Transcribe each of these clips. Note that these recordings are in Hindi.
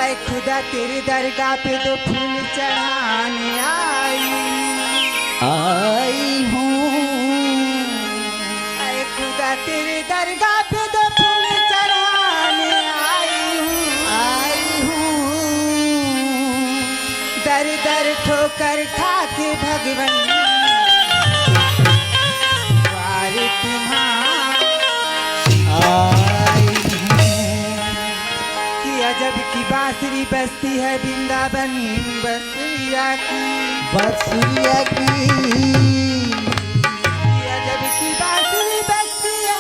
ऐ खुदा तेरी दरगाह पे दो फूल चढ़ाने आई हूँ। ऐ खुदा तेरी दरगाह पे दो फूल चढ़ाने आई हूँ। दर दर ठोकर खा के भगवन द्वार अजब की बांसुरी बजती है वृंदावन बसुरिया की अजब की बांसुरी बजती है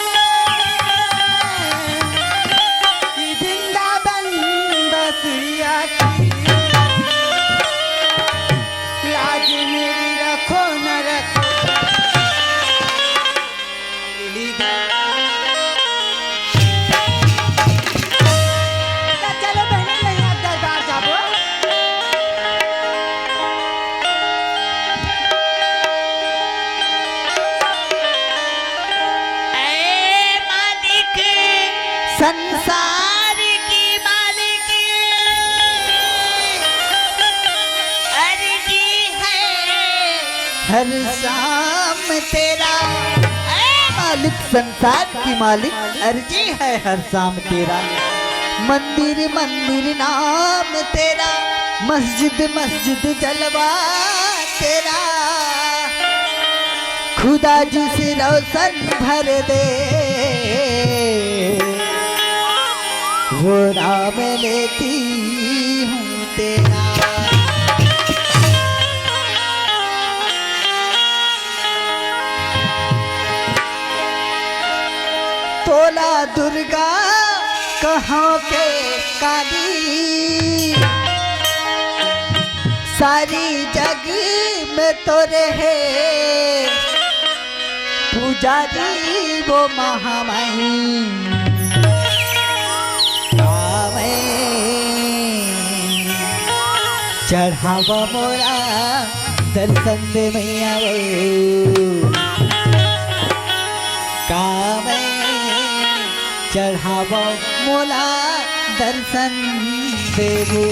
वृंदावन बसुरिया की। लाज मेरी रखो न रखो संसार की मालिक अर्जी है हर शाम तेरा। मालिक संसार की मालिक अर्जी है हर शाम तेरा। मंदिर मंदिर नाम तेरा, मस्जिद मस्जिद जलवा तेरा। खुदा जिसे रोशन भर दे वो नाम लेती हूँ तेरा। तोला दुर्गा कहाँ के काली, सारी जग में तो रहे पुजारी वो महामाई। चढ़ावा मोरा दर्शन दे मैया वो कावे। चढ़ावा मोला दर्शन देवो।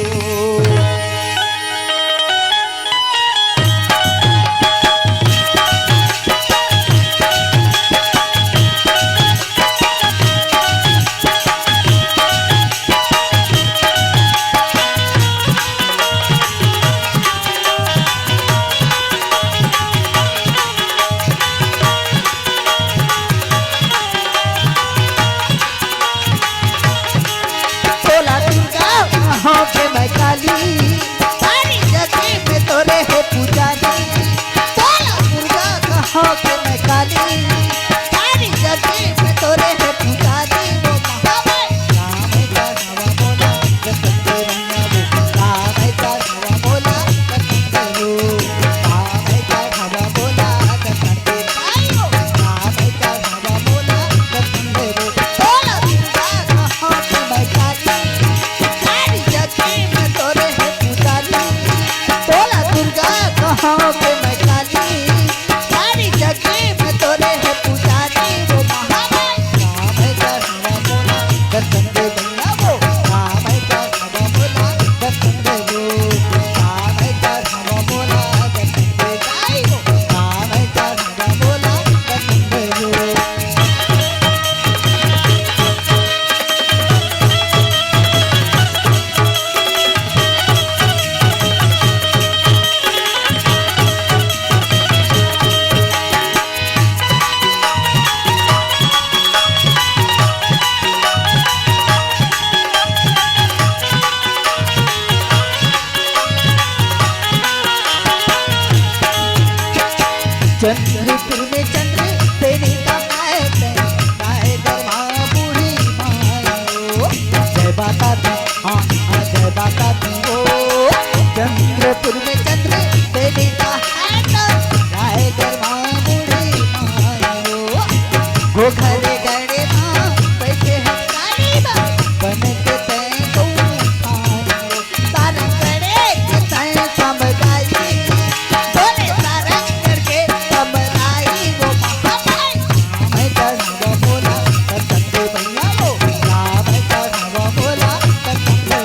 कहाँ के मैं काली, सारी जगह में तो रहे पुजारी। तोला दुर्गा कहाँ के मैं काली, सारी जगह में तो रहे पुजारी। वो महामाई राम का नवा बोला जगत के रंगा वो, राम का नवा बोला जगत के रो, राम का नवा बोला जगत के भाई वो, राम का नवा बोला जगत के रो। तोला दुर्गा कहाँ के मैं काली, कहाँ पे मैं काली, सारी जगह में तो रहे पुजारी। वो महामाई राम का नवा बोला दर्शन दे भैया वो, राम का नवा बोला दर्शन दे वो, राम का नवा बोला दर्शन दे जाई वो, राम का नवा बोला दर्शन दे वो। चंद्रपुर में चंद्र तेरी गाय गरमा बूढ़ी मायो। जय बाता दी हाँ हाँ जय बाता दी ओ। चंद्रपुर में चंद्र तेरी गाय गरमा बूढ़ी मायो। गो घरे गणे माँ बैठे हैं काली माँ बन के तय को खायो। सारंग गणे के तय समझाई, बोले सारंग करके समझाई। वो महामाई राम का नवा बोला दर्शन दे भैया वो, राम का नवा बोला दर्शन दे।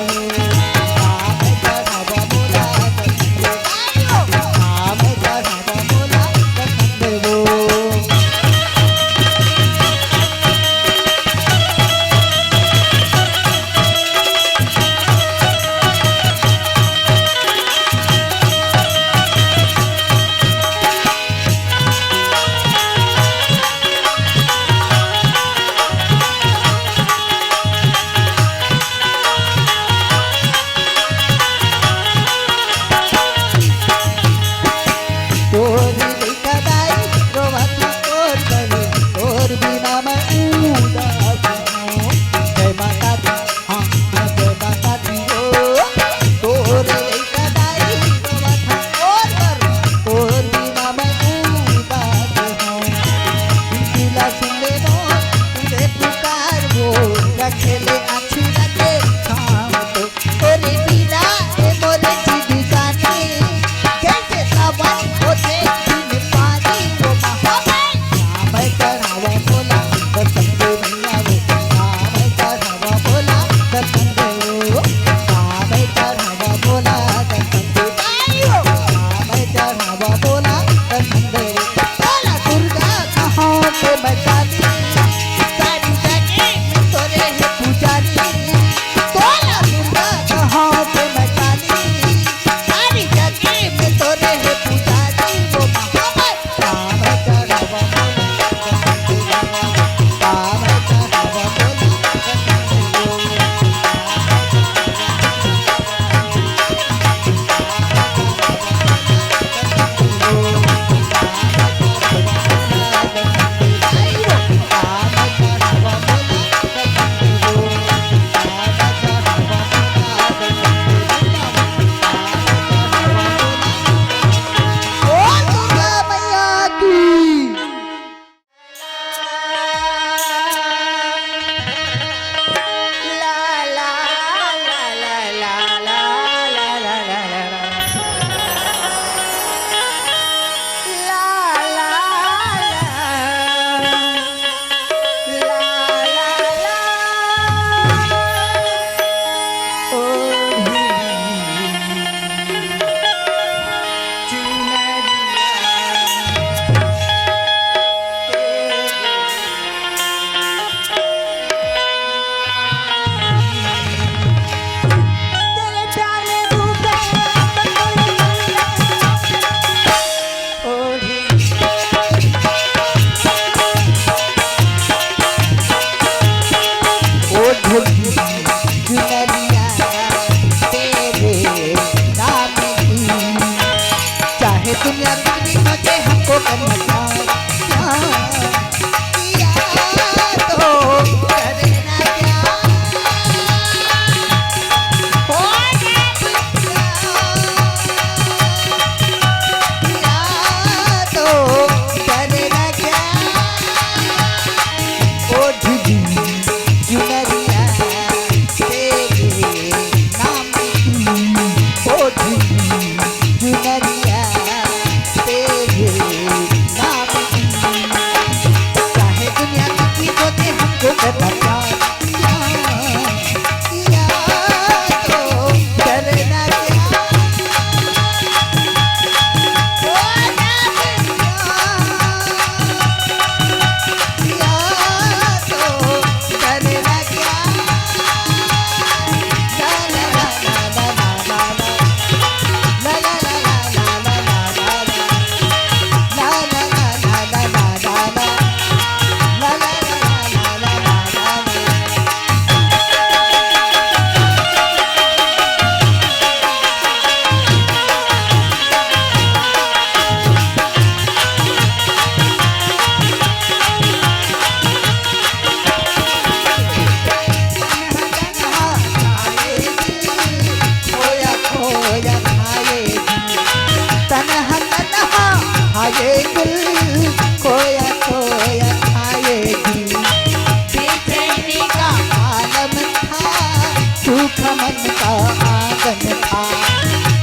का आंगन था,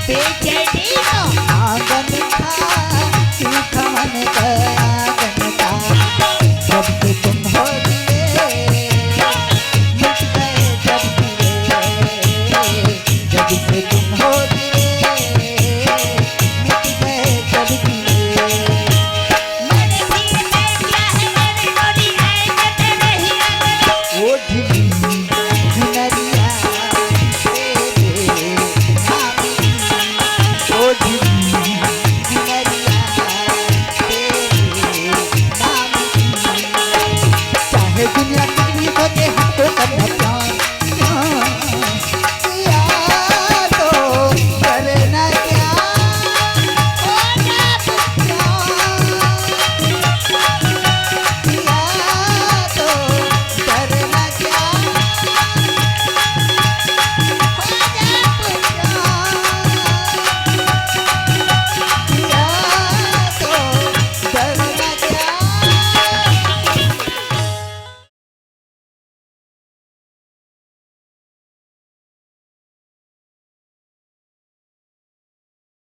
बेचैनी का आंगन था, सूखा मन का आंगन था। जब से तुम हो दिए मिट गए जब दिए, जब से तुम